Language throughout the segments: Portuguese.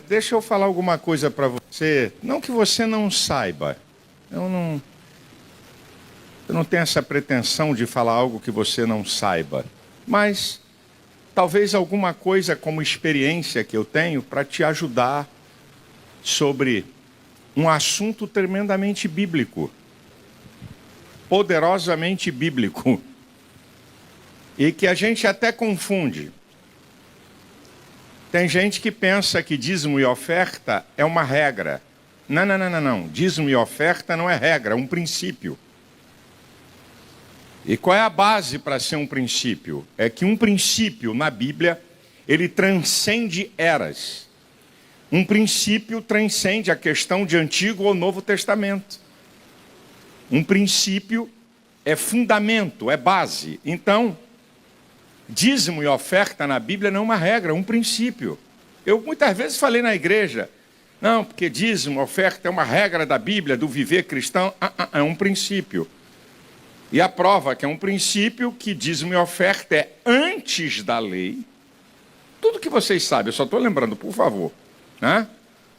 Deixa eu falar alguma coisa para você. Não que você não saiba. Eu não tenho essa pretensão de falar algo que você não saiba. Mas talvez alguma coisa como experiência que eu tenho para te ajudar sobre um assunto tremendamente bíblico. Poderosamente bíblico. E que a gente até confunde. Tem gente que pensa que dízimo e oferta é uma regra. Não. Dízimo e oferta não é regra, é um princípio. E qual é a base para ser um princípio? É que um princípio na Bíblia, ele transcende eras. Um princípio transcende a questão de Antigo ou Novo Testamento. Um princípio é fundamento, é base. Então, dízimo e oferta na Bíblia não é uma regra, é um princípio. Eu muitas vezes falei na igreja, não, porque dízimo, oferta é uma regra da Bíblia, do viver cristão, é um princípio. E a prova que é um princípio que dízimo e oferta é antes da lei. Tudo que vocês sabem, eu só estou lembrando, por favor. Né?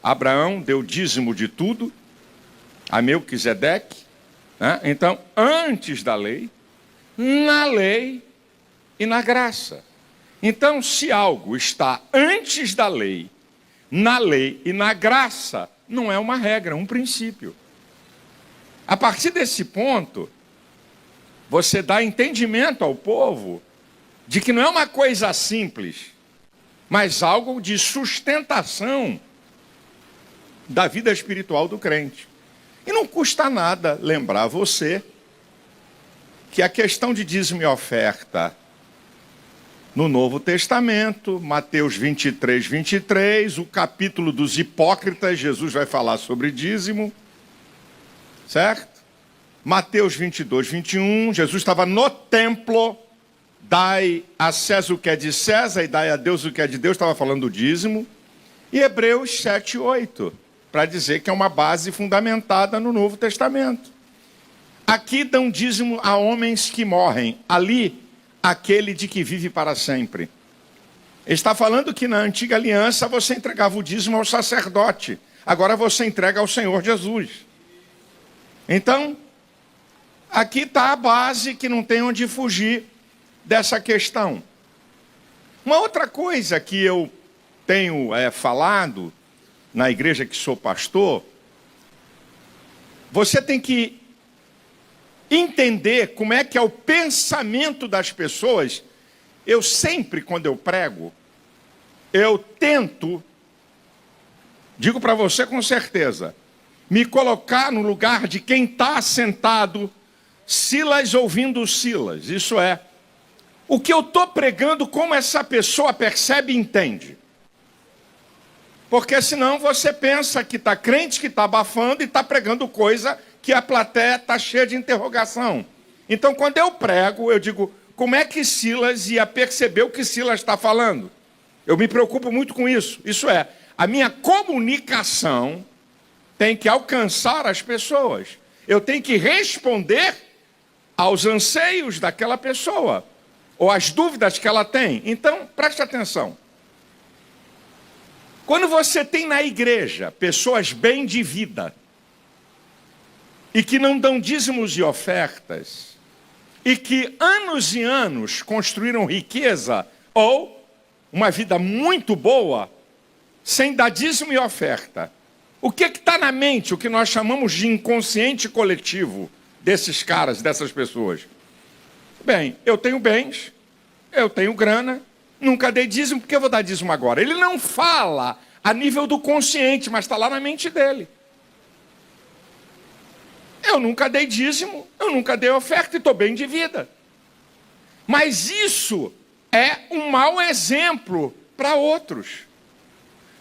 Abraão deu dízimo de tudo, a Melquisedeque. Né? Então, antes da lei, na lei e na graça. Então, se algo está antes da lei, na lei e na graça, não é uma regra, é um princípio. A partir desse ponto, você dá entendimento ao povo de que não é uma coisa simples, mas algo de sustentação da vida espiritual do crente. E não custa nada lembrar você que a questão de dízimo e oferta no Novo Testamento, Mateus 23, o capítulo dos hipócritas, Jesus vai falar sobre dízimo, certo? Mateus 22, 21, Jesus estava no templo, dai a César o que é de César e dai a Deus o que é de Deus, estava falando do dízimo. E Hebreus 7, 8, para dizer que é uma base fundamentada no Novo Testamento. Aqui dão dízimo a homens que morrem, ali aquele de que vive para sempre. Ele está falando que na antiga aliança você entregava o dízimo ao sacerdote, agora você entrega ao Senhor Jesus. Então, aqui está a base que não tem onde fugir dessa questão. Uma outra coisa que eu tenho falado na igreja que sou pastor, você tem que entender como é que é o pensamento das pessoas. Eu sempre, quando eu prego, eu tento, digo para você com certeza, me colocar no lugar de quem está sentado, Silas ouvindo Silas. Isso é, o que eu estou pregando, como essa pessoa percebe e entende. Porque senão você pensa que está crente, que está abafando e está pregando coisa que a plateia está cheia de interrogação. Então, quando eu prego, eu digo, como é que Silas ia perceber o que Silas está falando? Eu me preocupo muito com isso. Isso é, a minha comunicação tem que alcançar as pessoas. Eu tenho que responder aos anseios daquela pessoa, ou às dúvidas que ela tem. Então, preste atenção. Quando você tem na igreja pessoas bem de vida, e que não dão dízimos e ofertas, e que anos e anos construíram riqueza, ou uma vida muito boa, sem dar dízimo e oferta, o que está na mente, o que nós chamamos de inconsciente coletivo desses caras, dessas pessoas? Bem, eu tenho bens, eu tenho grana, nunca dei dízimo, por que eu vou dar dízimo agora? Ele não fala a nível do consciente, mas está lá na mente dele. Eu nunca dei dízimo, eu nunca dei oferta e estou bem de vida. Mas isso é um mau exemplo para outros.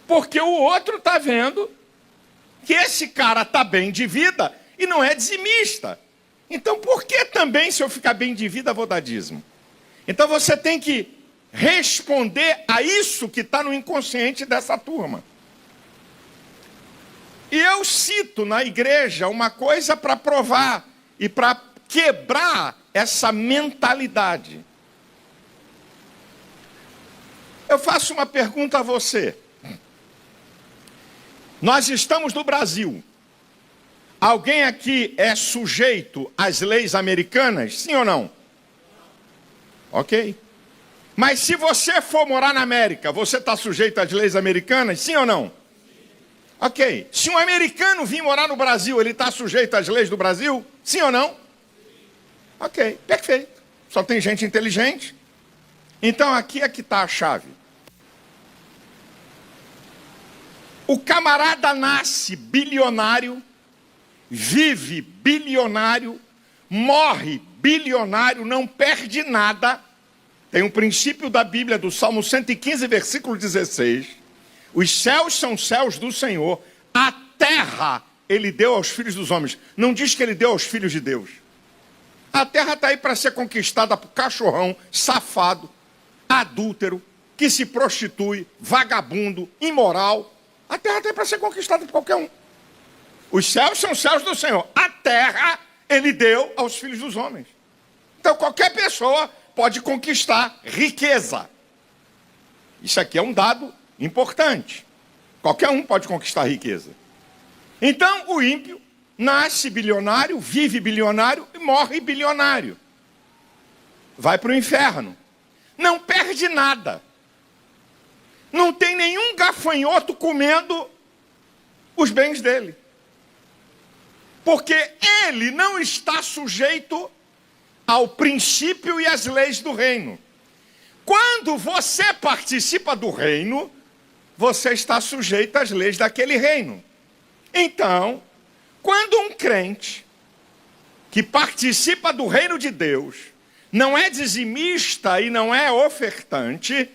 Porque o outro está vendo que esse cara está bem de vida e não é dizimista. Então por que também, se eu ficar bem de vida, vou dar dízimo? Então você tem que responder a isso que está no inconsciente dessa turma. E eu cito na igreja uma coisa para provar e para quebrar essa mentalidade. Eu faço uma pergunta a você. Nós estamos no Brasil. Alguém aqui é sujeito às leis americanas? Sim ou não? Ok. Mas se você for morar na América, você está sujeito às leis americanas? Sim ou não? Ok. Se um americano vir morar no Brasil, ele está sujeito às leis do Brasil? Sim ou não? Ok, perfeito. Só tem gente inteligente. Então aqui é que está a chave. O camarada nasce bilionário, vive bilionário, morre bilionário, não perde nada. Tem um princípio da Bíblia, do Salmo 115, versículo 16. Os céus são céus do Senhor, a terra ele deu aos filhos dos homens. Não diz que ele deu aos filhos de Deus. A terra está aí para ser conquistada por cachorrão, safado, adúltero, que se prostitui, vagabundo, imoral. A terra está aí para ser conquistada por qualquer um. Os céus são céus do Senhor. A terra ele deu aos filhos dos homens. Então qualquer pessoa pode conquistar riqueza. Isso aqui é um dado importante. Qualquer um pode conquistar riqueza. Então o ímpio nasce bilionário, vive bilionário e morre bilionário. Vai para o inferno. Não perde nada. Não tem nenhum gafanhoto comendo os bens dele. Porque ele não está sujeito ao princípio e às leis do reino. Quando você participa do reino, você está sujeito às leis daquele reino. Então, quando um crente que participa do reino de Deus não é dizimista e não é ofertante,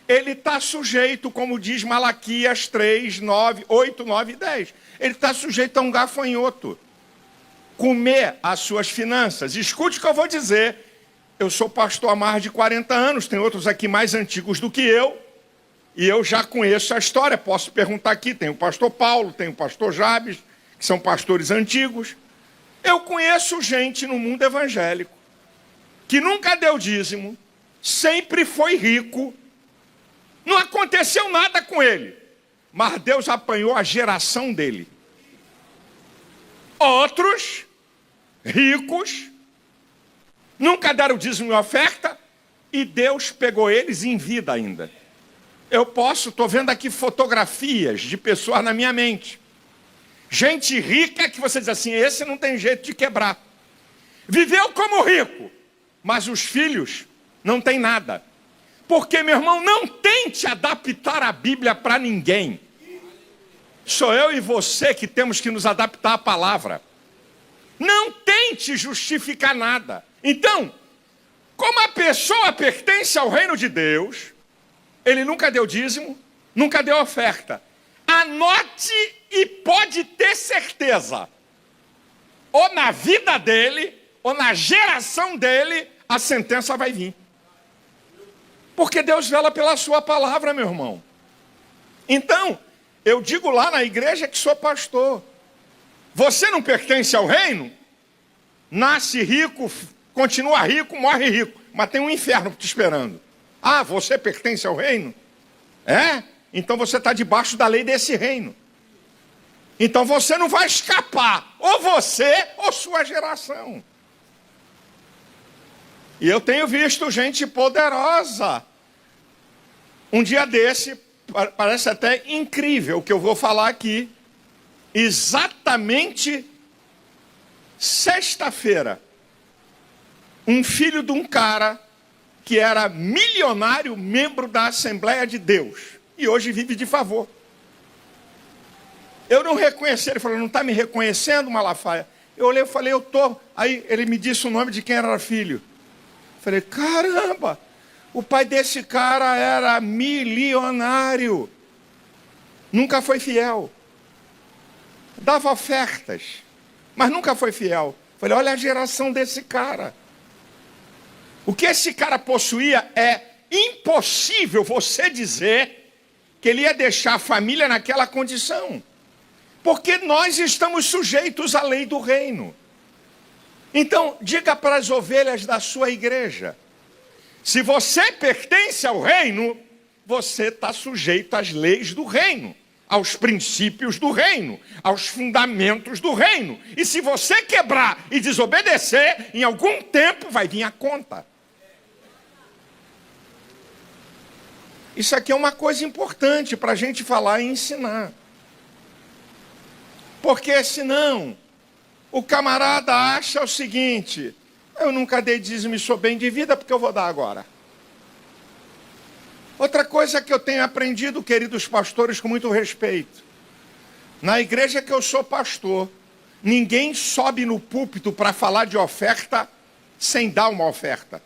ele está sujeito, como diz Malaquias 3, 9, 8, 9 e 10. Ele está sujeito a um gafanhoto. Comer as suas finanças. Escute o que eu vou dizer. Eu sou pastor há mais de 40 anos, tem outros aqui mais antigos do que eu, e eu já conheço a história. Posso perguntar aqui, tem o pastor Paulo, tem o pastor Jabes, que são pastores antigos. Eu conheço gente no mundo evangélico que nunca deu dízimo, sempre foi rico, não aconteceu nada com ele, mas Deus apanhou a geração dele. Outros, ricos, nunca deram dízimo e oferta, e Deus pegou eles em vida ainda. Estou vendo aqui fotografias de pessoas na minha mente. Gente rica que você diz assim, esse não tem jeito de quebrar. Viveu como rico, mas os filhos não têm nada. Porque, meu irmão, não tente adaptar a Bíblia para ninguém. Sou eu e você que temos que nos adaptar à palavra. Não tente justificar nada. Então, como a pessoa pertence ao reino de Deus, ele nunca deu dízimo, nunca deu oferta. Anote e pode ter certeza, ou na vida dele, ou na geração dele, a sentença vai vir. Porque Deus vela pela sua palavra, meu irmão. Então, eu digo lá na igreja que sou pastor. Você não pertence ao reino? Nasce rico, continua rico, morre rico. Mas tem um inferno te esperando. Ah, você pertence ao reino? É? Então você está debaixo da lei desse reino. Então você não vai escapar. Ou você, ou sua geração. E eu tenho visto gente poderosa. Um dia desse, parece até incrível o que eu vou falar aqui. Exatamente sexta-feira, um filho de um cara que era milionário, membro da Assembleia de Deus, e hoje vive de favor. Eu não reconheci, ele falou, não está me reconhecendo, Malafaia? Eu olhei e falei, eu estou. Aí ele me disse o nome de quem era filho. Falei, caramba, o pai desse cara era milionário. Nunca foi fiel. Dava ofertas, mas nunca foi fiel. Falei, olha a geração desse cara. O que esse cara possuía é impossível você dizer que ele ia deixar a família naquela condição. Porque nós estamos sujeitos à lei do reino. Então, diga para as ovelhas da sua igreja, se você pertence ao reino, você está sujeito às leis do reino. aos princípios do reino, aos fundamentos do reino. E se você quebrar e desobedecer, em algum tempo vai vir a conta. Isso aqui é uma coisa importante para a gente falar e ensinar. Porque senão, o camarada acha o seguinte: eu nunca dei dízimo e sou bem de vida, porque eu vou dar agora. Outra coisa que eu tenho aprendido, queridos pastores, com muito respeito. Na igreja que eu sou pastor, ninguém sobe no púlpito para falar de oferta sem dar uma oferta.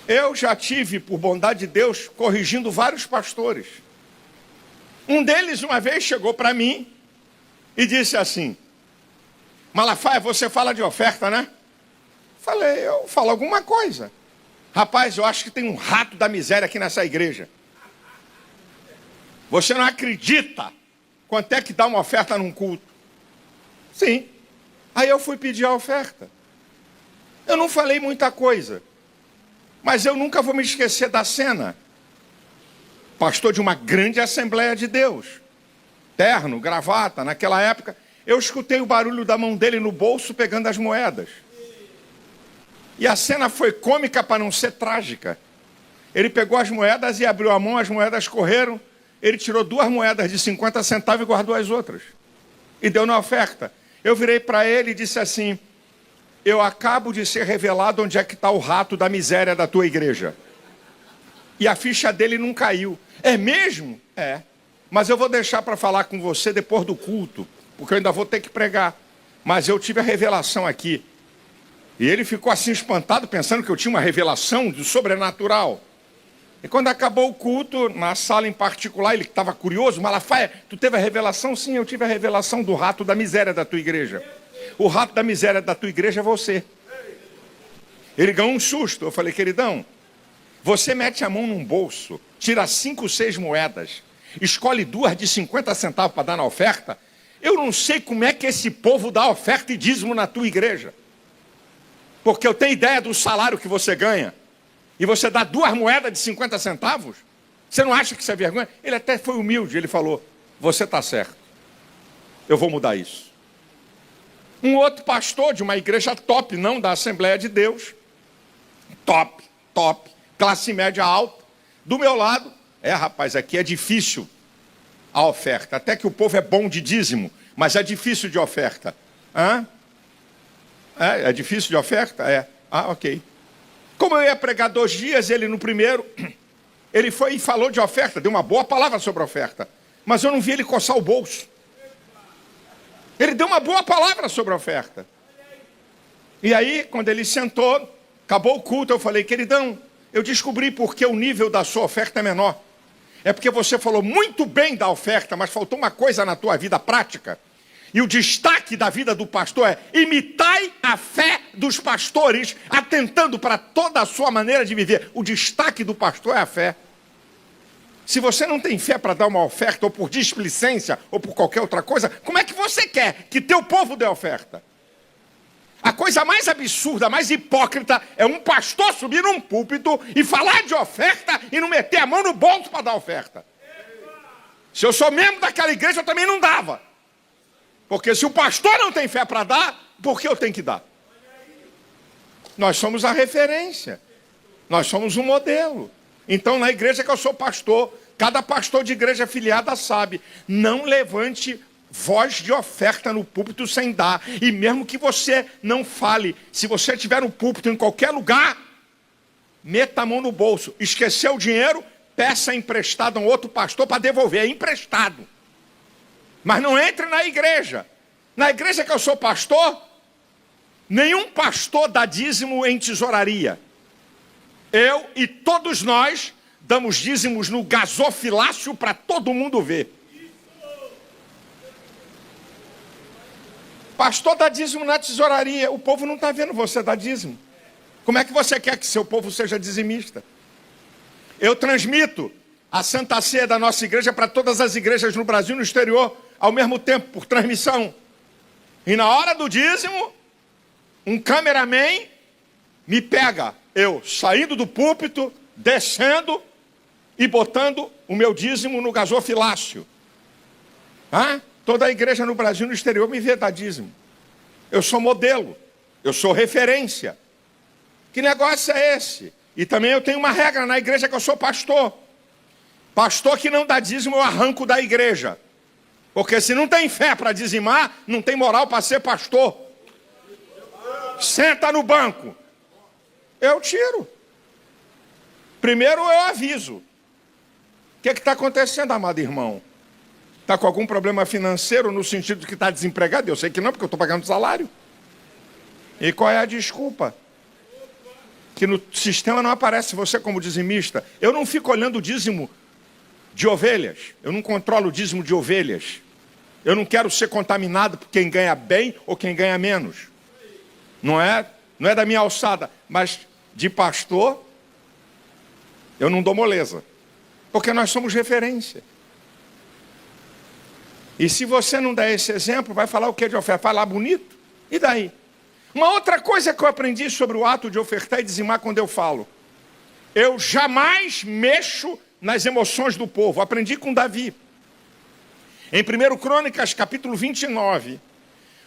Eu já tive, por bondade de Deus, corrigindo vários pastores. Um deles, uma vez, chegou para mim e disse assim: Malafaia, você fala de oferta, né? Falei, eu falo alguma coisa. Rapaz, eu acho que tem um rato da miséria aqui nessa igreja. Você não acredita quanto é que dá uma oferta num culto? Sim. Aí eu fui pedir a oferta. Eu não falei muita coisa, mas eu nunca vou me esquecer da cena. Pastor de uma grande Assembleia de Deus, terno, gravata, naquela época, eu escutei o barulho da mão dele no bolso pegando as moedas. E a cena foi cômica para não ser trágica. Ele pegou as moedas e abriu a mão, as moedas correram, ele tirou 2 moedas de 50 centavos e guardou as outras. E deu na oferta. Eu virei para ele e disse assim: eu acabo de ser revelado onde é que está o rato da miséria da tua igreja. E a ficha dele não caiu. É mesmo? É. Mas eu vou deixar para falar com você depois do culto, porque eu ainda vou ter que pregar. Mas eu tive a revelação aqui. E ele ficou assim espantado, pensando que eu tinha uma revelação do sobrenatural. E quando acabou o culto, na sala em particular, ele estava curioso: Malafaia, tu teve a revelação? Sim, eu tive a revelação do rato da miséria da tua igreja. O rato da miséria da tua igreja é você. Ele ganhou um susto. Eu falei: queridão, você mete a mão num bolso, tira 5, 6 moedas, escolhe 2 de 50 centavos para dar na oferta. Eu não sei como é que esse povo dá oferta e dízimo na tua igreja. Porque eu tenho ideia do salário que você ganha. E você dá 2 moedas de 50 centavos? Você não acha que isso é vergonha? Ele até foi humilde, ele falou: você está certo. Eu vou mudar isso. Um outro pastor de uma igreja top, não da Assembleia de Deus, top, classe média alta, do meu lado: rapaz, aqui é difícil a oferta, até que o povo é bom de dízimo, mas é difícil de oferta. É difícil de oferta? É. Ok. Como eu ia pregar 2 dias, ele no primeiro, ele foi e falou de oferta, deu uma boa palavra sobre a oferta, mas eu não vi ele coçar o bolso. Ele deu uma boa palavra sobre a oferta. E aí, quando ele sentou, acabou o culto, eu falei: queridão, eu descobri porque o nível da sua oferta é menor. É porque você falou muito bem da oferta, mas faltou uma coisa na tua vida prática. E o destaque da vida do pastor é: imitai a fé dos pastores, atentando para toda a sua maneira de viver. O destaque do pastor é a fé. Se você não tem fé para dar uma oferta, ou por displicência, ou por qualquer outra coisa, como é que você quer que teu povo dê oferta? A coisa mais absurda, mais hipócrita, é um pastor subir num púlpito e falar de oferta e não meter a mão no bolso para dar oferta. Se eu sou membro daquela igreja, eu também não dava. Porque se o pastor não tem fé para dar, por que eu tenho que dar? Nós somos a referência. Nós somos um modelo. Então, na igreja que eu sou pastor, cada pastor de igreja afiliada sabe: não levante voz de oferta no púlpito sem dar. E mesmo que você não fale, se você estiver no púlpito em qualquer lugar, meta a mão no bolso. Esqueceu o dinheiro, peça emprestado a um outro pastor para devolver. É emprestado. Mas não entre na igreja. Na igreja que eu sou pastor, nenhum pastor dá dízimo em tesouraria. Eu e todos nós damos dízimos no gasofilácio para todo mundo ver. Pastor dá dízimo na tesouraria. O povo não está vendo você dar dízimo. Como é que você quer que seu povo seja dizimista? Eu transmito a Santa Ceia da nossa igreja para todas as igrejas no Brasil e no exterior, ao mesmo tempo, por transmissão. E na hora do dízimo, um cameraman me pega, eu saindo do púlpito, descendo, e botando o meu dízimo no gasofilácio. Toda a igreja no Brasil e no exterior me vê dar dízimo. Eu sou modelo, eu sou referência. Que negócio é esse? E também eu tenho uma regra na igreja que eu sou pastor. Pastor que não dá dízimo eu arranco da igreja. Porque se não tem fé para dizimar, não tem moral para ser pastor. Senta no banco. Eu tiro. Primeiro eu aviso. O que está acontecendo, amado irmão? Está com algum problema financeiro no sentido de que está desempregado? Eu sei que não, porque eu estou pagando salário. E qual é a desculpa? Que no sistema não aparece você como dizimista. Eu não fico olhando o dízimo de ovelhas. Eu não controlo o dízimo de ovelhas. Eu não quero ser contaminado por quem ganha bem ou quem ganha menos. Não é da minha alçada. Mas de pastor, eu não dou moleza. Porque nós somos referência. E se você não der esse exemplo, vai falar o que de oferta? Falar bonito? E daí? Uma outra coisa que eu aprendi sobre o ato de ofertar e dizimar quando eu falo. Eu jamais mexo nas emoções do povo. Aprendi com Davi. Em 1 Crônicas, capítulo 29,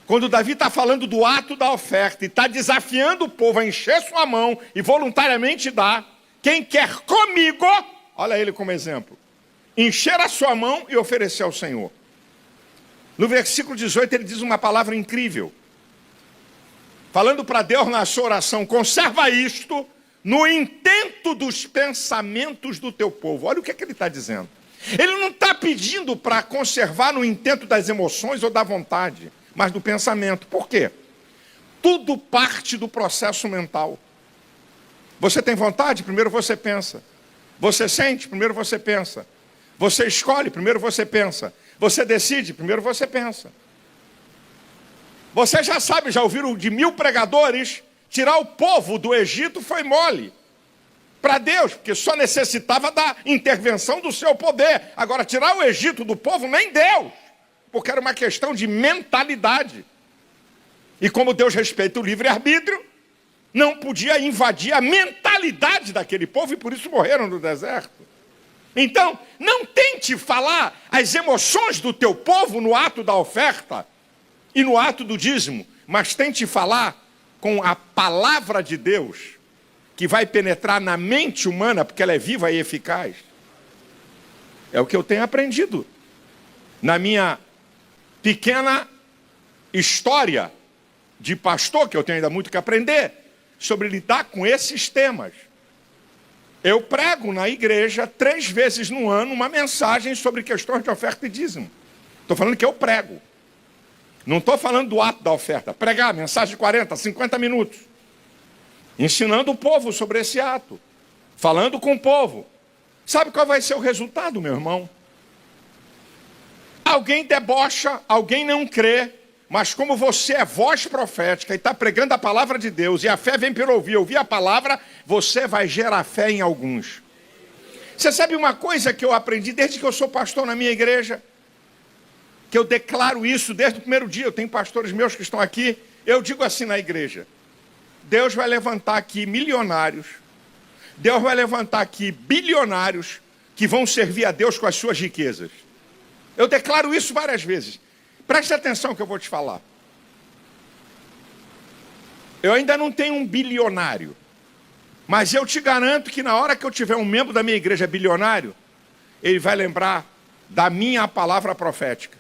quando Davi está falando do ato da oferta e está desafiando o povo a encher sua mão e voluntariamente dar, quem quer comigo, olha ele como exemplo, encher a sua mão e oferecer ao Senhor. No versículo 18 ele diz uma palavra incrível. Falando para Deus na sua oração, conserva isto no intento dos pensamentos do teu povo. Olha o que ele está dizendo. Ele não está pedindo para conservar no intento das emoções ou da vontade, mas do pensamento. Por quê? Tudo parte do processo mental. Você tem vontade? Primeiro você pensa. Você sente? Primeiro você pensa. Você escolhe? Primeiro você pensa. Você decide? Primeiro você pensa. Você já sabe, já ouviram de 1000 pregadores, tirar o povo do Egito foi mole. Para Deus, porque só necessitava da intervenção do seu poder. Agora, tirar o Egito do povo, nem Deus. Porque era uma questão de mentalidade. E como Deus respeita o livre-arbítrio, não podia invadir a mentalidade daquele povo e por isso morreram no deserto. Então, não tente falar as emoções do teu povo no ato da oferta e no ato do dízimo, mas tente falar com a palavra de Deus, que vai penetrar na mente humana, porque ela é viva e eficaz. É o que eu tenho aprendido na minha pequena história de pastor, que eu tenho ainda muito que aprender, sobre lidar com esses temas. Eu prego na igreja 3 vezes no ano uma mensagem sobre questões de oferta e dízimo. Estou falando que eu prego. Não estou falando do ato da oferta. Pregar, mensagem de 40, 50 minutos. Ensinando o povo sobre esse ato. Falando com o povo. Sabe qual vai ser o resultado, meu irmão? Alguém debocha, alguém não crê, mas como você é voz profética e está pregando a palavra de Deus, e a fé vem pelo ouvir a palavra, você vai gerar fé em alguns. Você sabe uma coisa que eu aprendi desde que eu sou pastor na minha igreja? Que eu declaro isso desde o primeiro dia. Eu tenho pastores meus que estão aqui. Eu digo assim na igreja: Deus vai levantar aqui milionários, Deus vai levantar aqui bilionários que vão servir a Deus com as suas riquezas. Eu declaro isso várias vezes. Preste atenção que eu vou te falar. Eu ainda não tenho um bilionário, mas eu te garanto que na hora que eu tiver um membro da minha igreja bilionário, ele vai lembrar da minha palavra profética.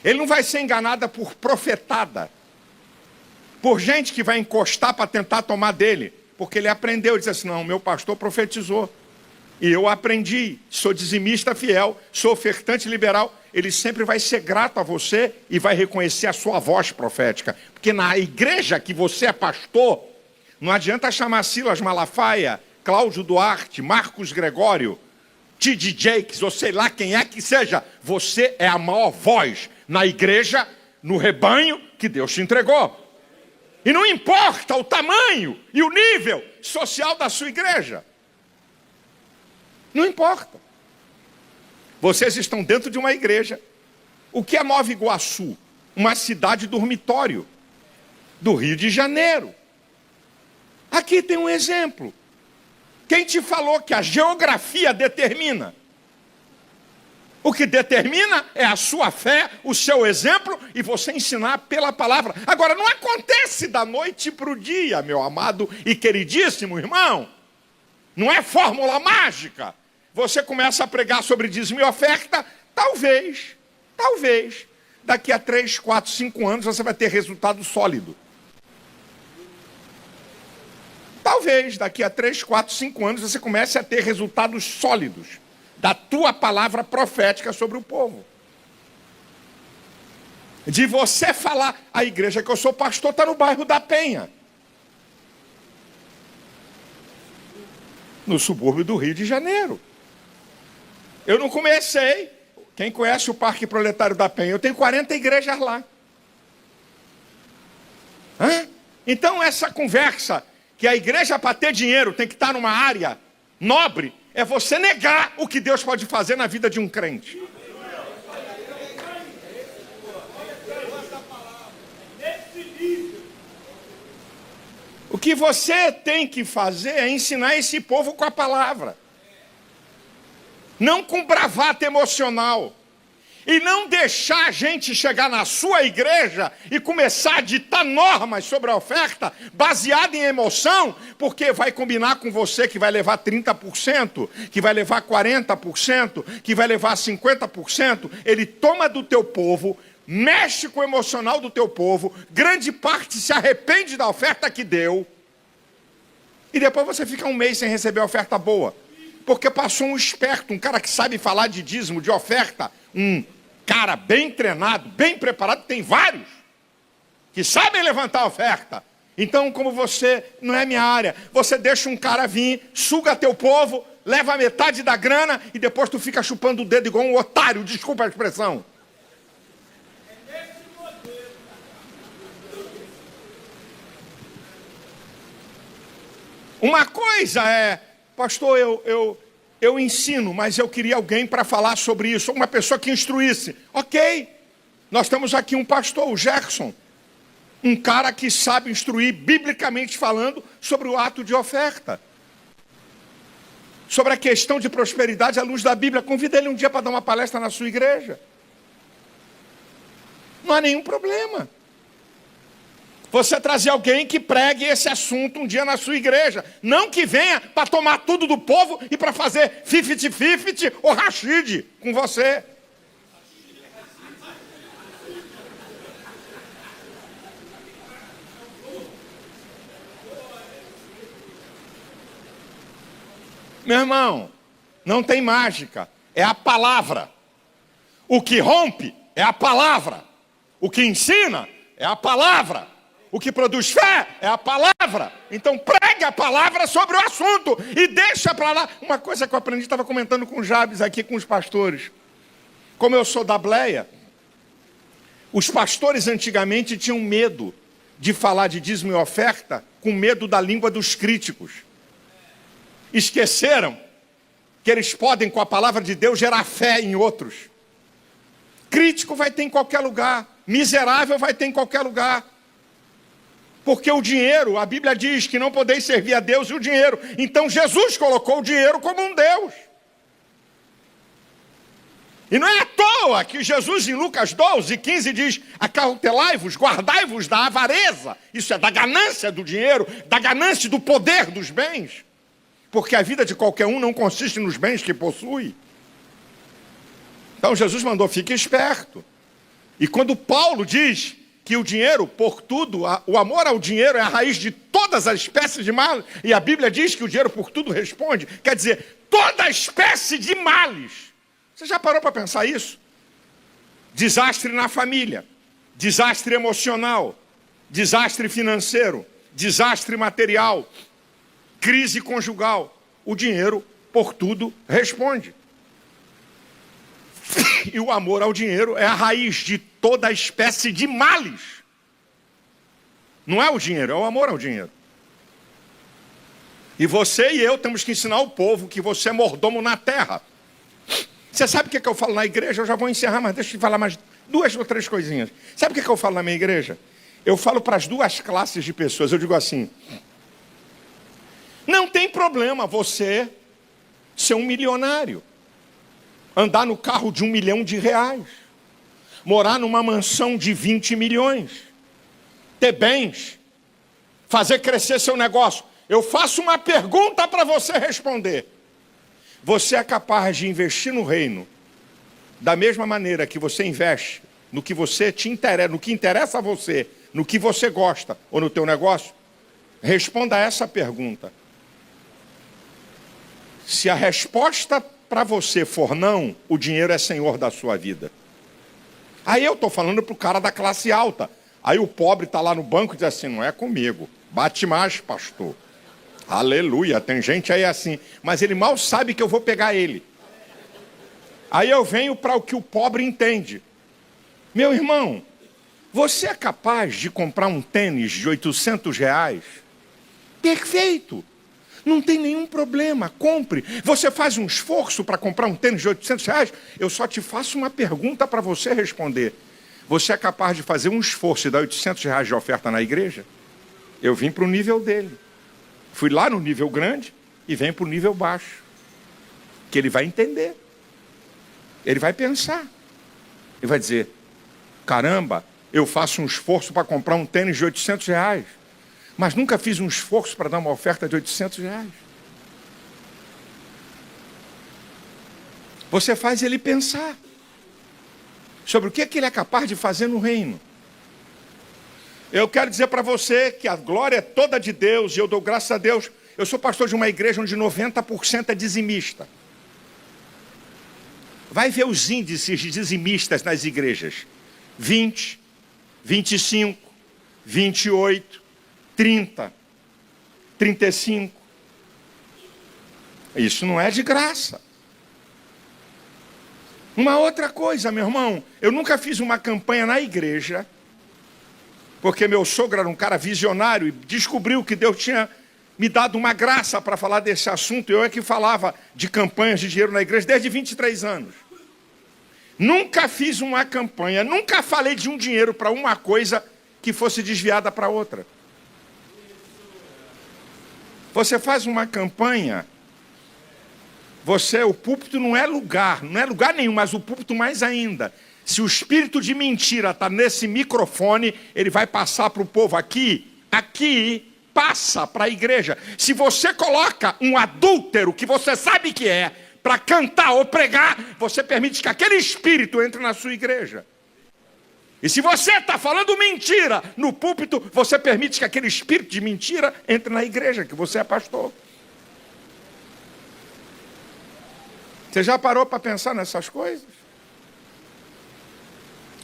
Ele não vai ser enganado por profetada, por gente que vai encostar para tentar tomar dele, porque ele aprendeu, ele disse assim: não, meu pastor profetizou, e eu aprendi, sou dizimista fiel, sou ofertante liberal. Ele sempre vai ser grato a você e vai reconhecer a sua voz profética, porque na igreja que você é pastor, não adianta chamar Silas Malafaia, Cláudio Duarte, Marcos Gregório, T.D. Jakes, ou sei lá quem é que seja, você é a maior voz na igreja, no rebanho que Deus te entregou. E não importa o tamanho e o nível social da sua igreja. Não importa. Vocês estão dentro de uma igreja. O que é Nova Iguaçu? Uma cidade dormitório do Rio de Janeiro. Aqui tem um exemplo. Quem te falou que a geografia determina? O que determina é a sua fé, o seu exemplo e você ensinar pela palavra. Agora, não acontece da noite para o dia, meu amado e queridíssimo irmão. Não é fórmula mágica. Você começa a pregar sobre dízimo e oferta, talvez, daqui a 3, 4, 5 anos você vai ter resultado sólido. Talvez daqui a 3, 4, 5 anos você comece a ter resultados sólidos da tua palavra profética sobre o povo. De você falar, a igreja que eu sou pastor está no bairro da Penha, no subúrbio do Rio de Janeiro. Eu não comecei. Quem conhece o Parque Proletário da Penha? Eu tenho 40 igrejas lá. Então essa conversa que a igreja para ter dinheiro tem que estar numa área nobre, é você negar o que Deus pode fazer na vida de um crente. O que você tem que fazer é ensinar esse povo com a palavra. Não com bravata emocional. E não deixar a gente chegar na sua igreja e começar a ditar normas sobre a oferta baseada em emoção, porque vai combinar com você que vai levar 30%, que vai levar 40%, que vai levar 50%. Ele toma do teu povo, mexe com o emocional do teu povo, grande parte se arrepende da oferta que deu, e depois você fica um mês sem receber a oferta boa. Porque passou um esperto, um cara que sabe falar de dízimo, de oferta, um cara bem treinado, bem preparado, tem vários que sabem levantar a oferta. Então, como você, não é minha área, você deixa um cara vir, suga teu povo, leva metade da grana e depois tu fica chupando o dedo igual um otário, desculpa a expressão. Uma coisa é, pastor, eu ensino, mas eu queria alguém para falar sobre isso, uma pessoa que instruísse. Ok, nós temos aqui um pastor, o Gerson, um cara que sabe instruir, biblicamente falando, sobre o ato de oferta. Sobre a questão de prosperidade à luz da Bíblia. Convida ele um dia para dar uma palestra na sua igreja. Não há nenhum problema. Você trazer alguém que pregue esse assunto um dia na sua igreja. Não que venha para tomar tudo do povo e para fazer 50-50 ou rachide com você. Meu irmão, não tem mágica. É a palavra. O que rompe é a palavra. O que ensina é a palavra. O que produz fé é a palavra. Então pregue a palavra sobre o assunto e deixa para lá. Uma coisa que eu aprendi, estava comentando com o Jabes aqui, com os pastores. Como eu sou da Bleia, os pastores antigamente tinham medo de falar de dízimo e oferta, com medo da língua dos críticos. Esqueceram que eles podem, com a palavra de Deus, gerar fé em outros. Crítico vai ter em qualquer lugar. Miserável vai ter em qualquer lugar. Porque o dinheiro, a Bíblia diz que não podeis servir a Deus e o dinheiro. Então Jesus colocou o dinheiro como um Deus. E não é à toa que Jesus em Lucas 12, 15 diz: acautelai-vos, guardai-vos da avareza. Isso é da ganância do dinheiro, da ganância do poder dos bens. Porque a vida de qualquer um não consiste nos bens que possui. Então Jesus mandou, fique esperto. E quando Paulo diz que o dinheiro, por tudo, o amor ao dinheiro é a raiz de todas as espécies de males, e a Bíblia diz que o dinheiro por tudo responde, quer dizer, toda espécie de males. Você já parou para pensar isso? Desastre na família, desastre emocional, desastre financeiro, desastre material, crise conjugal. O dinheiro, por tudo, responde. E o amor ao dinheiro é a raiz de toda espécie de males. Não é o dinheiro, é o amor ao dinheiro. E você e eu temos que ensinar o povo que você é mordomo na terra. Você sabe o que eu falo na igreja? Eu já vou encerrar, mas deixa eu te falar mais 2 ou 3 coisinhas. Sabe o que eu falo na minha igreja? Eu falo para as 2 classes de pessoas. Eu digo assim: Não tem problema você ser um milionário, andar no carro de R$1 milhão, morar numa mansão de 20 milhões, ter bens, fazer crescer seu negócio. Eu faço uma pergunta para você responder. Você é capaz de investir no reino da mesma maneira que você investe no que você te interessa, no que interessa a você, no que você gosta ou no teu negócio? Responda a essa pergunta. Se a resposta para você for não, o dinheiro é senhor da sua vida. Aí eu estou falando para o cara da classe alta. Aí o pobre está lá no banco e diz assim, não é comigo. Bate mais, pastor. Aleluia, tem gente aí assim. Mas ele mal sabe que eu vou pegar ele. Aí eu venho para o que o pobre entende. Meu irmão, você é capaz de comprar um tênis de R$800? Perfeito. Não tem nenhum problema, compre. Você faz um esforço para comprar um tênis de R$800? Eu só te faço uma pergunta para você responder. Você é capaz de fazer um esforço e dar R$800 de oferta na igreja? Eu vim para o nível dele. Fui lá no nível grande e venho para o nível baixo. Que ele vai entender. Ele vai pensar. Ele vai dizer, caramba, eu faço um esforço para comprar um tênis de R$800. Mas nunca fiz um esforço para dar uma oferta de R$800. Você faz ele pensar sobre o que ele é capaz de fazer no reino. Eu quero dizer para você que a glória é toda de Deus, e eu dou graças a Deus. Eu sou pastor de uma igreja onde 90% é dizimista. Vai ver os índices de dizimistas nas igrejas. 20, 25, 28... 30, 35. Isso não é de graça. Uma outra coisa, meu irmão, eu nunca fiz uma campanha na igreja, porque meu sogro era um cara visionário e descobriu que Deus tinha me dado uma graça para falar desse assunto. Eu é que falava de campanhas de dinheiro na igreja desde 23 anos. Nunca fiz uma campanha, nunca falei de um dinheiro para uma coisa que fosse desviada para outra. Você faz uma campanha, o púlpito não é lugar nenhum, mas o púlpito mais ainda. Se o espírito de mentira está nesse microfone, ele vai passar para o povo aqui passa para a igreja. Se você coloca um adúltero, que você sabe que é, para cantar ou pregar, você permite que aquele espírito entre na sua igreja. E se você está falando mentira no púlpito, você permite que aquele espírito de mentira entre na igreja, que você é pastor. Você já parou para pensar nessas coisas?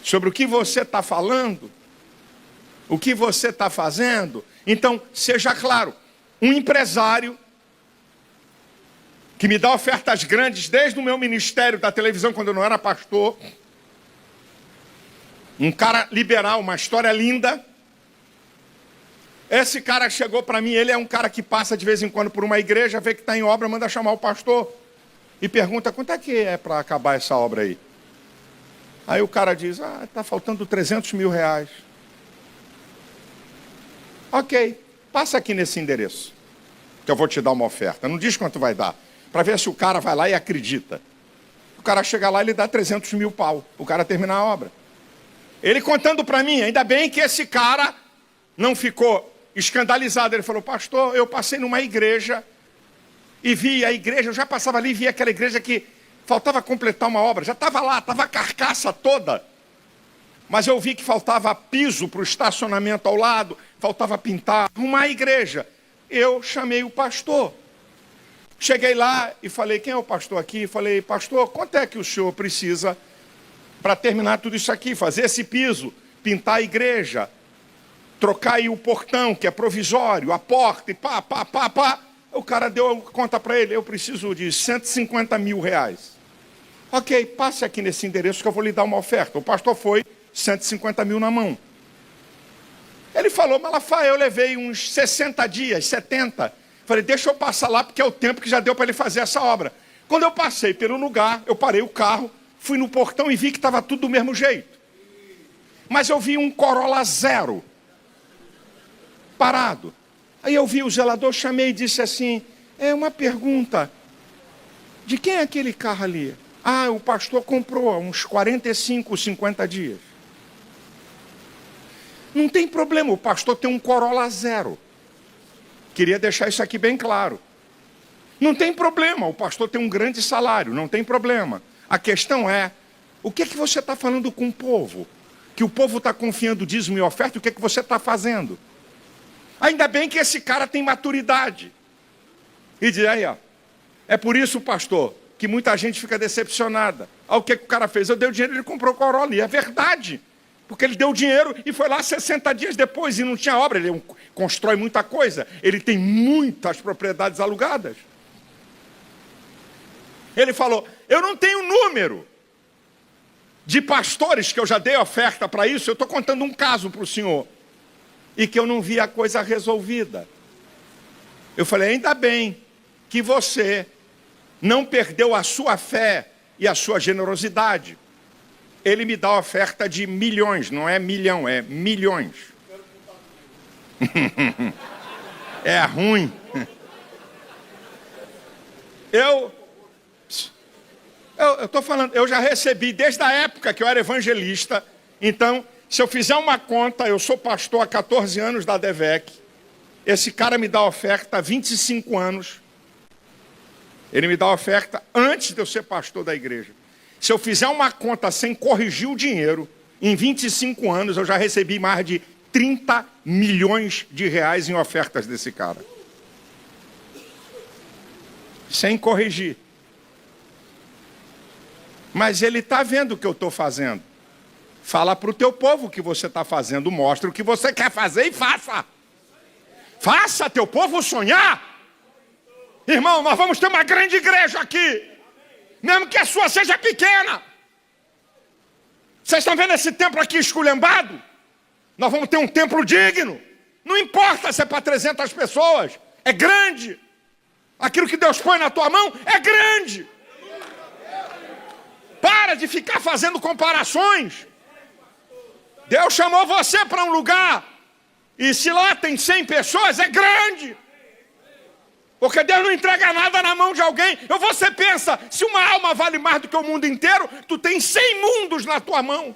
Sobre o que você está falando? O que você está fazendo? Então, seja claro, um empresário que me dá ofertas grandes desde o meu ministério da televisão, quando eu não era pastor, um cara liberal, uma história linda. Esse cara chegou para mim, ele é um cara que passa de vez em quando por uma igreja, vê que está em obra, manda chamar o pastor e pergunta, quanto é que é para acabar essa obra aí? Aí o cara diz, está faltando R$300 mil. Ok, passa aqui nesse endereço, que eu vou te dar uma oferta. Não diz quanto vai dar, para ver se o cara vai lá e acredita. O cara chega lá e ele dá 300 mil pau, o cara terminar a obra. Ele contando para mim, ainda bem que esse cara não ficou escandalizado. Ele falou, pastor, eu passei numa igreja e vi a igreja, eu já passava ali e vi aquela igreja que faltava completar uma obra. Já estava lá, estava a carcaça toda. Mas eu vi que faltava piso para o estacionamento ao lado, faltava pintar, arrumar a igreja. Eu chamei o pastor. Cheguei lá e falei, quem é o pastor aqui? Falei, pastor, quanto é que o senhor precisa para terminar tudo isso aqui, fazer esse piso, pintar a igreja, trocar aí o portão, que é provisório, a porta, e pá. O cara deu conta para ele, eu preciso de R$150 mil. Ok, passe aqui nesse endereço que eu vou lhe dar uma oferta. O pastor foi, 150 mil na mão. Ele falou, Malafaia, eu levei uns 60 dias, 70. Falei, deixa eu passar lá, porque é o tempo que já deu para ele fazer essa obra. Quando eu passei pelo lugar, eu parei o carro, fui no portão e vi que estava tudo do mesmo jeito. Mas eu vi um Corolla zero, parado. Aí eu vi o zelador, chamei e disse assim, uma pergunta, de quem é aquele carro ali? Ah, o pastor comprou há uns 45, 50 dias. Não tem problema, o pastor tem um Corolla 0. Queria deixar isso aqui bem claro. Não tem problema, o pastor tem um grande salário, não tem problema. A questão é, o que você está falando com o povo? Que o povo está confiando dízimo e oferta, o que você está fazendo? Ainda bem que esse cara tem maturidade. E diz aí, ó, é por isso, pastor, que muita gente fica decepcionada. Olha o que o cara fez, eu dei o dinheiro e ele comprou o Corolla, e é verdade. Porque ele deu o dinheiro e foi lá 60 dias depois e não tinha obra, ele constrói muita coisa, ele tem muitas propriedades alugadas. Ele falou, eu não tenho número de pastores que eu já dei oferta para isso, eu estou contando um caso para o senhor, e que eu não vi a coisa resolvida. Eu falei, ainda bem que você não perdeu a sua fé e a sua generosidade. Ele me dá oferta de milhões, não é milhão, é milhões. É ruim. Eu estou falando, eu já recebi desde a época que eu era evangelista. Então, se eu fizer uma conta, eu sou pastor há 14 anos da DEVEC. Esse cara me dá oferta há 25 anos. Ele me dá oferta antes de eu ser pastor da igreja. Se eu fizer uma conta sem corrigir o dinheiro, em 25 anos eu já recebi mais de 30 milhões de reais em ofertas desse cara. Sem corrigir. Mas ele está vendo o que eu estou fazendo. Fala para o teu povo o que você está fazendo, mostra o que você quer fazer e faça. Faça teu povo sonhar. Irmão, nós vamos ter uma grande igreja aqui. Mesmo que a sua seja pequena. Vocês estão vendo esse templo aqui esculhambado? Nós vamos ter um templo digno. Não importa se é para 300 pessoas. É grande. Aquilo que Deus põe na tua mão é grande. Para de ficar fazendo comparações. Deus chamou você para um lugar. E se lá tem 100 pessoas, é grande. Porque Deus não entrega nada na mão de alguém. Ou você pensa, se uma alma vale mais do que o mundo inteiro, tu tem 100 mundos na tua mão.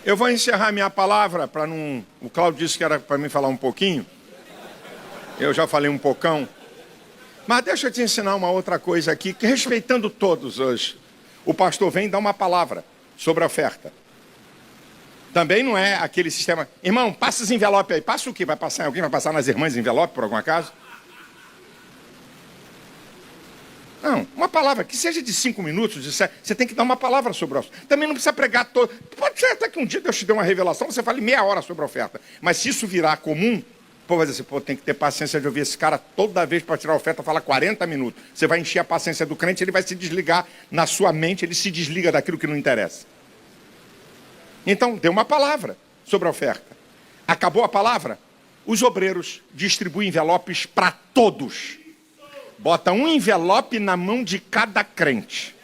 Eu vou encerrar minha palavra para não... O Cláudio disse que era para mim falar um pouquinho. Eu já falei um pocão. Mas deixa eu te ensinar uma outra coisa aqui, que respeitando todos hoje, o pastor vem dar uma palavra sobre a oferta. Também não é aquele sistema, irmão, passa esse envelope aí. Passa o quê? Vai passar em alguém? Vai passar nas irmãs envelope, por algum acaso? Não, uma palavra, que seja de 5 minutos, você tem que dar uma palavra sobre a oferta. Também não precisa pregar todo. Pode ser até que um dia Deus te dê uma revelação, você fale meia hora sobre a oferta. Mas se isso virar comum, o povo vai dizer assim, tem que ter paciência de ouvir esse cara toda vez para tirar a oferta, fala 40 minutos. Você vai encher a paciência do crente, ele vai se desligar na sua mente, ele se desliga daquilo que não interessa. Então, dê uma palavra sobre a oferta. Acabou a palavra? Os obreiros distribuem envelopes para todos. Bota um envelope na mão de cada crente.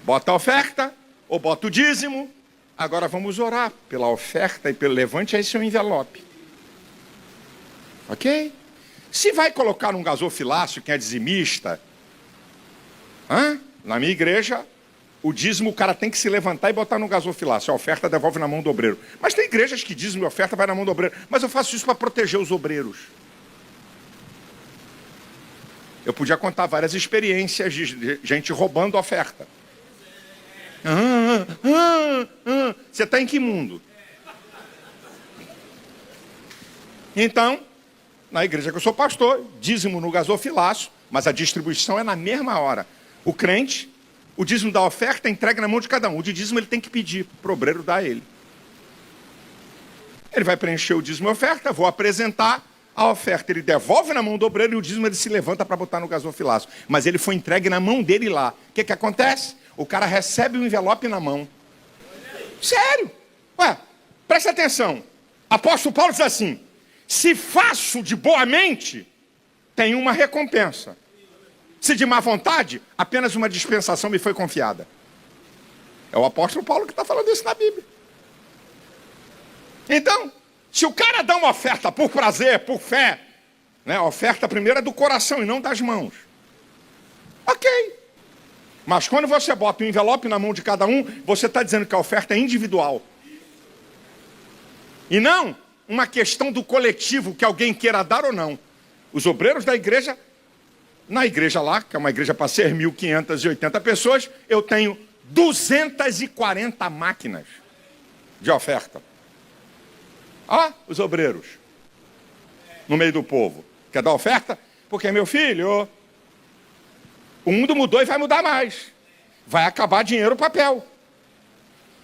Bota a oferta, ou bota o dízimo. Agora vamos orar pela oferta e pelo levante aí seu envelope. Ok? Se vai colocar num gasofilácio, quem é dizimista, na minha igreja, o dízimo o cara tem que se levantar e botar no gasofilácio. A oferta devolve na mão do obreiro. Mas tem igrejas que dízimo e oferta vai na mão do obreiro. Mas eu faço isso para proteger os obreiros. Eu podia contar várias experiências de gente roubando a oferta. Você está em que mundo? Então, na igreja que eu sou pastor, dízimo no gasofilácio, mas a distribuição é na mesma hora. O crente, o dízimo da oferta é entregue na mão de cada um. O de dízimo ele tem que pedir para o obreiro dar a ele. Ele vai preencher o dízimo e oferta, vou apresentar a oferta. Ele devolve na mão do obreiro e o dízimo ele se levanta para botar no gasofilácio. Mas ele foi entregue na mão dele lá. O que acontece? O cara recebe o envelope na mão. Sério? Ué, presta atenção. Apóstolo Paulo diz assim, Se faço de boa mente, tem uma recompensa. Se de má vontade, apenas uma dispensação me foi confiada. É o apóstolo Paulo que está falando isso na Bíblia. Então, se o cara dá uma oferta por prazer, por fé, né, a oferta primeiro é do coração e não das mãos. Ok. Mas quando você bota um envelope na mão de cada um, você está dizendo que a oferta é individual. E não uma questão do coletivo que alguém queira dar ou não. Os obreiros da igreja, na igreja lá, que é uma igreja para ser 1.580 pessoas, eu tenho 240 máquinas de oferta. Os obreiros no meio do povo. Quer dar oferta? Porque, meu filho, o mundo mudou e vai mudar mais. Vai acabar dinheiro, papel.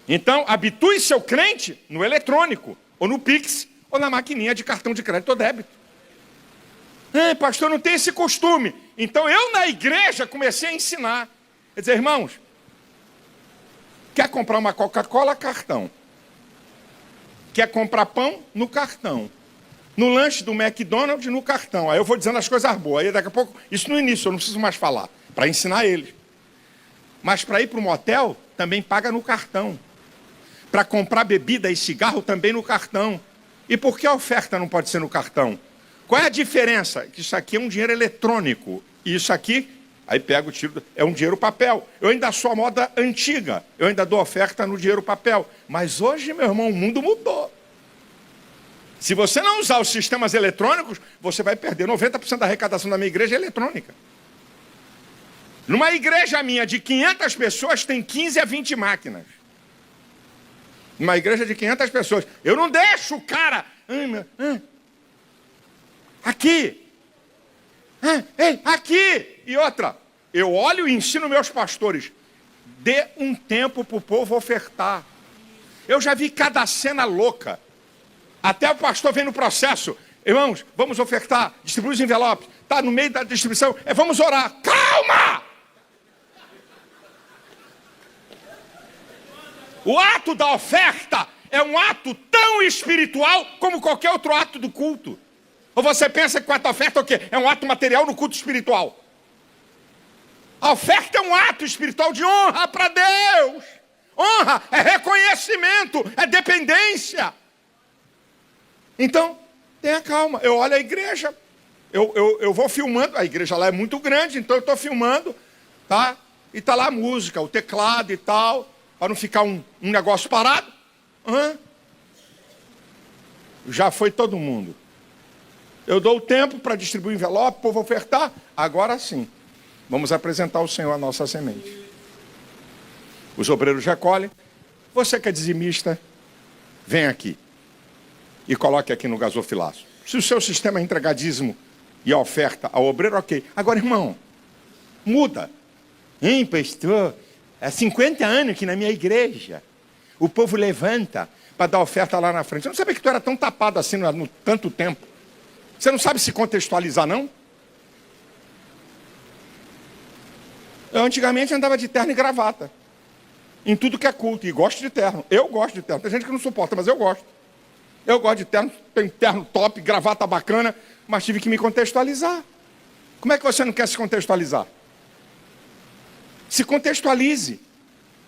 Então, habitue seu crente no eletrônico, ou no Pix, ou na maquininha de cartão de crédito ou débito. Pastor, não tem esse costume. Então, eu na igreja comecei a ensinar. Quer dizer, irmãos, quer comprar uma Coca-Cola? Cartão. Quer comprar pão? No cartão. No lanche do McDonald's, no cartão. Aí eu vou dizendo as coisas boas. Aí daqui a pouco, isso no início, eu não preciso mais falar. Para ensinar eles. Mas para ir para o motel, também paga no cartão. Para comprar bebida e cigarro, também no cartão. E por que a oferta não pode ser no cartão? Qual é a diferença? Que isso aqui é um dinheiro eletrônico. E isso aqui, aí pega o tiro, é um dinheiro papel. Eu ainda sou a moda antiga. Eu ainda dou oferta no dinheiro papel. Mas hoje, meu irmão, o mundo mudou. Se você não usar os sistemas eletrônicos, você vai perder 90% da arrecadação da minha igreja eletrônica. Numa igreja minha de 500 pessoas, tem 15 a 20 máquinas. Numa igreja de 500 pessoas. Eu não deixo o cara... Aqui. Aqui. E outra, eu olho e ensino meus pastores. Dê um tempo para o povo ofertar. Eu já vi cada cena louca. Até o pastor vem no processo. Irmãos, vamos ofertar, distribuir os envelopes. Está no meio da distribuição, vamos orar. Calma! O ato da oferta é um ato tão espiritual como qualquer outro ato do culto. Ou você pensa que o ato da oferta é o quê? É um ato material no culto espiritual. A oferta é um ato espiritual de honra para Deus. Honra é reconhecimento, é dependência. Então, tenha calma. Eu olho a igreja, eu vou filmando. A igreja lá é muito grande, então eu estou filmando, tá? E está lá a música, o teclado e tal, para não ficar um negócio parado. Já foi todo mundo. Eu dou o tempo para distribuir o envelope, o povo ofertar. Agora sim, vamos apresentar ao Senhor a nossa semente. Os obreiros recolhem. Você que é dizimista, vem aqui e coloque aqui no gasofilaço. Se o seu sistema é entregar dízimo e a oferta ao obreiro, ok. Agora, irmão, muda. Pastor, há 50 anos que na minha igreja o povo levanta para dar oferta lá na frente. Eu não sabia que tu era tão tapado assim no tanto tempo. Você não sabe se contextualizar, não? Eu antigamente andava de terno e gravata. Em tudo que é culto. E gosto de terno. Eu gosto de terno. Tem gente que não suporta, mas eu gosto. Eu gosto de terno. Tem terno top, gravata bacana. Mas tive que me contextualizar. Como é que você não quer se contextualizar? Se contextualize.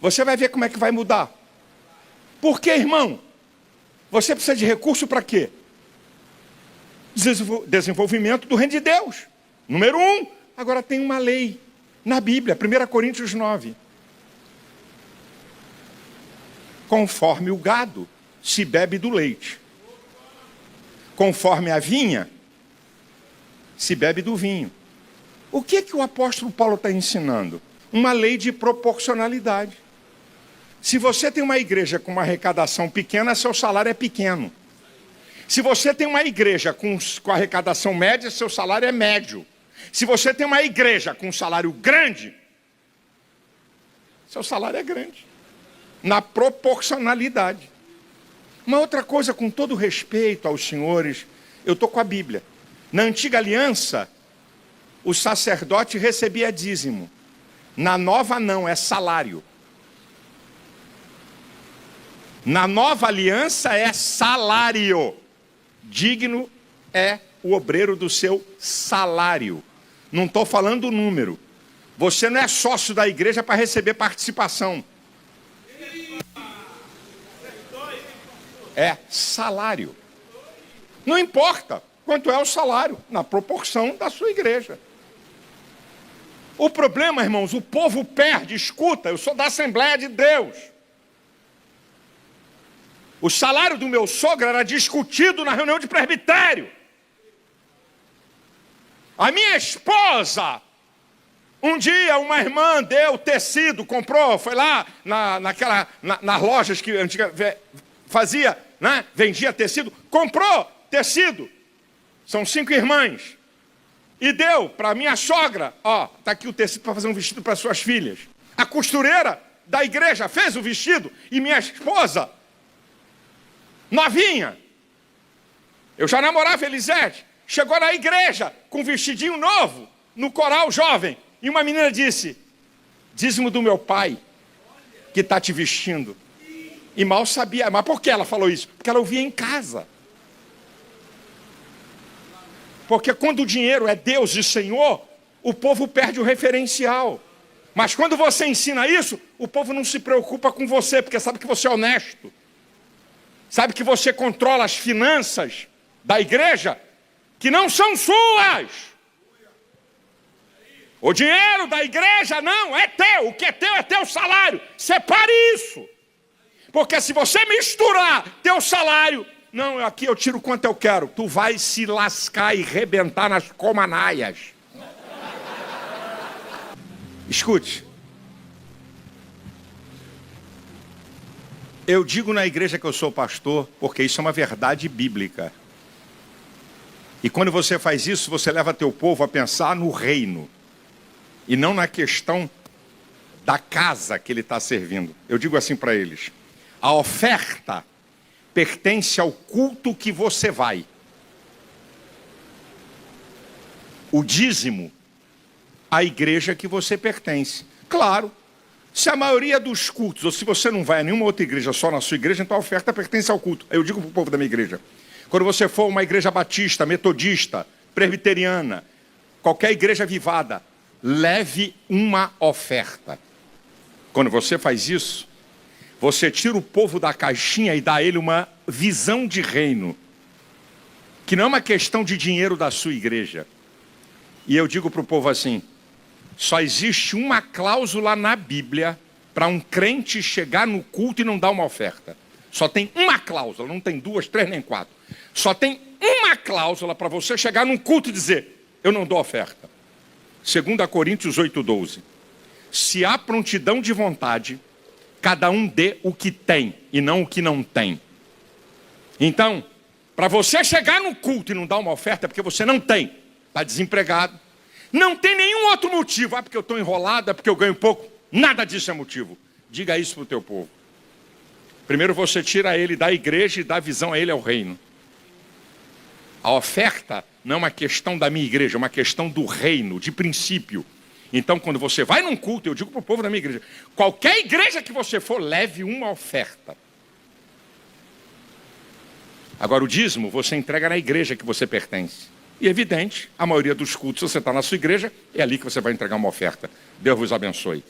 Você vai ver como é que vai mudar. Por quê, irmão? Você precisa de recurso para quê? Desenvolvimento do reino de Deus. Número 1. Agora tem uma lei na Bíblia. 1 Coríntios 9. Conforme o gado se bebe do leite. Conforme a vinha se bebe do vinho. O que o apóstolo Paulo está ensinando? Uma lei de proporcionalidade. Se você tem uma igreja com uma arrecadação pequena, seu salário é pequeno. Se você tem uma igreja com arrecadação média, seu salário é médio. Se você tem uma igreja com salário grande, seu salário é grande. Na proporcionalidade. Uma outra coisa, com todo respeito aos senhores, eu estou com a Bíblia. Na antiga aliança, o sacerdote recebia dízimo. Na nova não, é salário. Na nova aliança é salário. Digno é o obreiro do seu salário. Não estou falando o número. Você não é sócio da igreja para receber participação. É salário. Não importa quanto é o salário, na proporção da sua igreja. O problema, irmãos, o povo perde, escuta, eu sou da Assembleia de Deus. O salário do meu sogro era discutido na reunião de presbitério. A minha esposa, um dia uma irmã deu tecido, comprou, foi lá nas lojas que antigamente fazia, né? Vendia tecido, comprou tecido. São 5 irmãs. E deu para minha sogra, ó, tá aqui o tecido para fazer um vestido para suas filhas. A costureira da igreja fez o vestido e minha esposa, novinha, eu já namorava Elisete, chegou na igreja com um vestidinho novo, no coral jovem, e uma menina disse: dízimo do meu pai, que está te vestindo. E mal sabia, mas por que ela falou isso? Porque ela ouvia em casa. Porque quando o dinheiro é Deus e Senhor, o povo perde o referencial. Mas quando você ensina isso, o povo não se preocupa com você, porque sabe que você é honesto. Sabe que você controla as finanças da igreja, que não são suas. O dinheiro da igreja não é teu. O que é teu salário. Separe isso. Porque se você misturar teu salário, não, aqui eu tiro quanto eu quero, tu vai se lascar e rebentar nas comanaias. Escute. Eu digo na igreja que eu sou pastor, porque isso é uma verdade bíblica. E quando você faz isso, você leva teu povo a pensar no reino. E não na questão da casa que ele está servindo. Eu digo assim para eles: a oferta pertence ao culto que você vai. O dízimo, à igreja que você pertence. Claro, se a maioria dos cultos, ou se você não vai a nenhuma outra igreja, só na sua igreja, então a oferta pertence ao culto. Eu digo para o povo da minha igreja: quando você for uma igreja batista, metodista, presbiteriana, qualquer igreja avivada, leve uma oferta. Quando você faz isso, você tira o povo da caixinha e dá a ele uma visão de reino, que não é uma questão de dinheiro da sua igreja. E eu digo para o povo assim: só existe uma cláusula na Bíblia para um crente chegar no culto e não dar uma oferta. Só tem uma cláusula, não tem 2, 3 nem 4. Só tem uma cláusula para você chegar num culto e dizer: eu não dou oferta. 2 Coríntios 8:12. Se há prontidão de vontade, cada um dê o que tem e não o que não tem. Então, para você chegar no culto e não dar uma oferta, é porque você não tem. Está desempregado. Não tem nenhum outro motivo. Porque eu estou enrolado, é porque eu ganho pouco. Nada disso é motivo. Diga isso para o teu povo. Primeiro você tira ele da igreja e dá visão a ele ao reino. A oferta não é uma questão da minha igreja, é uma questão do reino, de princípio. Então, quando você vai num culto, eu digo para o povo da minha igreja: qualquer igreja que você for, leve uma oferta. Agora, o dízimo você entrega na igreja que você pertence. E, evidente, a maioria dos cultos, se você está na sua igreja, é ali que você vai entregar uma oferta. Deus vos abençoe.